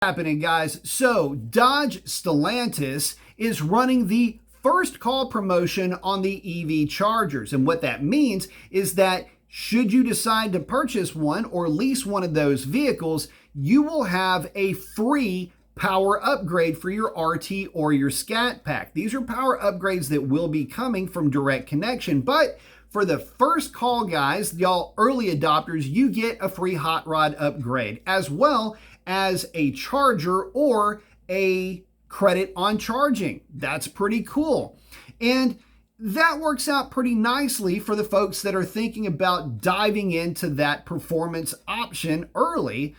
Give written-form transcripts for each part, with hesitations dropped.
Happening, guys. So Dodge Stellantis is running the first call promotion on the EV chargers. And what that means is that should you decide to purchase one or lease one of those vehicles, you will have a free power upgrade for your RT or your Scat Pack. These are power upgrades that will be coming from Direct Connection, but for the first call, guys, y'all early adopters, you get a free hot rod upgrade as well as a charger or a credit on charging. That's pretty cool. And that works out pretty nicely for the folks that are thinking about diving into that performance option early.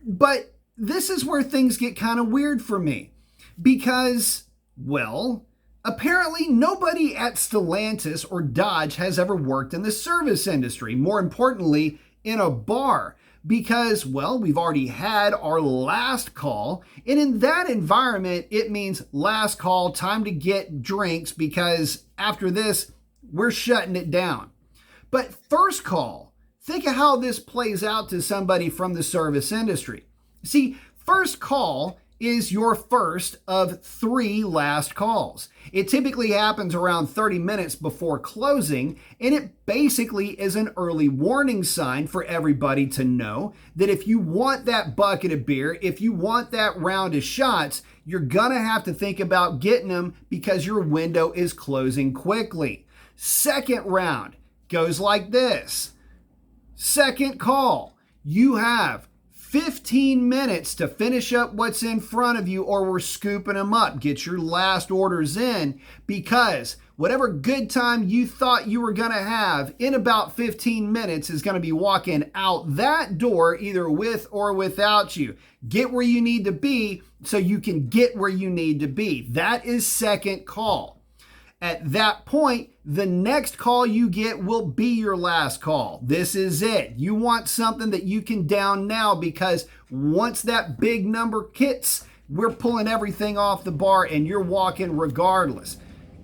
But this is where things get kind of weird for me because, well, apparently nobody at Stellantis or Dodge has ever worked in the service industry. More importantly, in a bar. Because, well, we've already had our last call. And in that environment, it means last call, time to get drinks because after this, we're shutting it down. But first call, think of how this plays out to somebody from the service industry. See, first call is your first of 3 last calls. It typically happens around 30 minutes before closing, and it basically is an early warning sign for everybody to know that if you want that bucket of beer, if you want that round of shots, you're gonna have to think about getting them because your window is closing quickly. Second round goes like this. Second call, you have 15 minutes to finish up what's in front of you or we're scooping them up. Get your last orders in because whatever good time you thought you were going to have in about 15 minutes is going to be walking out that door either with or without you. Get where you need to be so you can get where you need to be. That is second call. At that point, the next call you get will be your last call. This is it. You want something that you can down now because once that big number hits, we're pulling everything off the bar and you're walking regardless.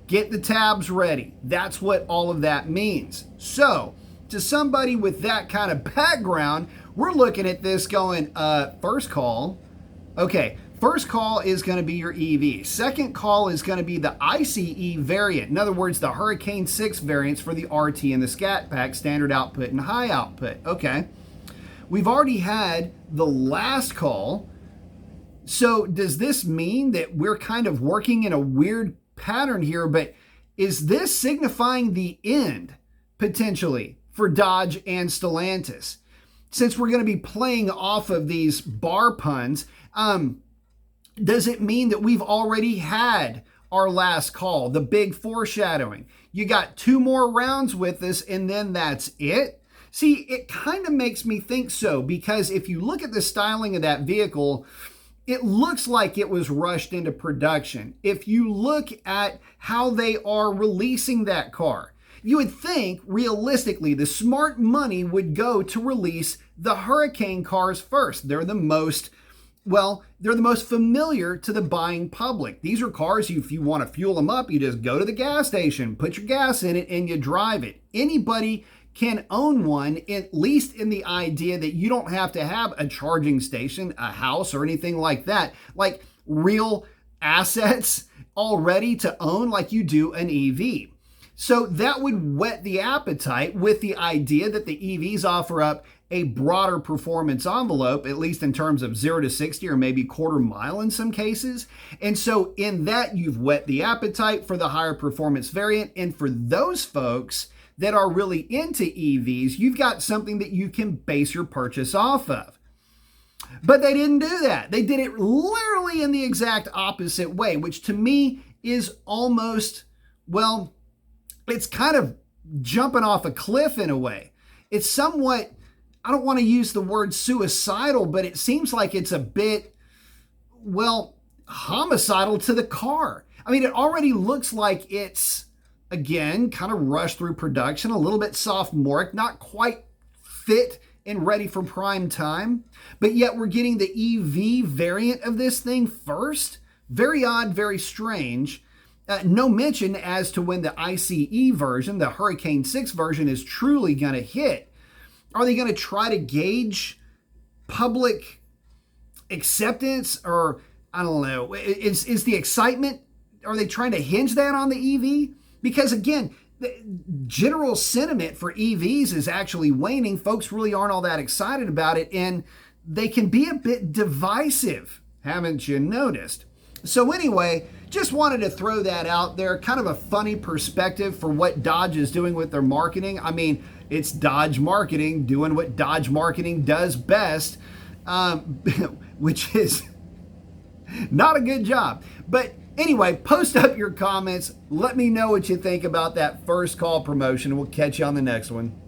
Get the tabs ready. That's what all of that means. So, to somebody with that kind of background, we're looking at this going, first call. Okay. First call is going to be your EV. Second call is going to be the ICE variant. In other words, the Hurricane 6 variants for the RT and the Scat Pack, standard output and high output. Okay. We've already had the last call. So does this mean that we're kind of working in a weird pattern here? But is this signifying the end, potentially, for Dodge and Stellantis? Since we're going to be playing off of these bar puns, does it mean that we've already had our last call, the big foreshadowing? You got 2 more rounds with us and then that's it? See, it kind of makes me think so because if you look at the styling of that vehicle, it looks like it was rushed into production. If you look at how they are releasing that car, you would think realistically the smart money would go to release the Hurricane cars first. They're the most familiar to the buying public. These are cars, if you want to fuel them up, you just go to the gas station, put your gas in it, and you drive it. Anybody can own one, at least in the idea that you don't have to have a charging station, a house, or anything like that. Like real assets already to own like you do an EV. So that would whet the appetite with the idea that the EVs offer up a broader performance envelope, at least in terms of 0 to 60 or maybe quarter mile in some cases. And so in that, you've whet the appetite for the higher performance variant. And for those folks that are really into EVs, you've got something that you can base your purchase off of. But they didn't do that. They did it literally in the exact opposite way, which to me is almost, well, it's kind of jumping off a cliff in a way. It's somewhat, I don't want to use the word suicidal, but it seems like it's a bit, well, homicidal to the car. I mean, it already looks like it's, again, kind of rushed through production, a little bit sophomoric, not quite fit and ready for prime time, but yet we're getting the EV variant of this thing first. Very odd, very strange. No mention as to when the ICE version, the Hurricane 6 version, is truly going to hit. Are they going to try to gauge public acceptance, or I don't know, is the excitement, are they trying to hinge that on the EV? Because again, the general sentiment for EVs is actually waning. Folks really aren't all that excited about it, and they can be a bit divisive, haven't you noticed? So anyway, just wanted to throw that out there. Kind of a funny perspective for what Dodge is doing with their marketing. I mean, it's Dodge marketing doing what Dodge marketing does best, which is not a good job. But anyway, post up your comments. Let me know what you think about that first call promotion. We'll catch you on the next one.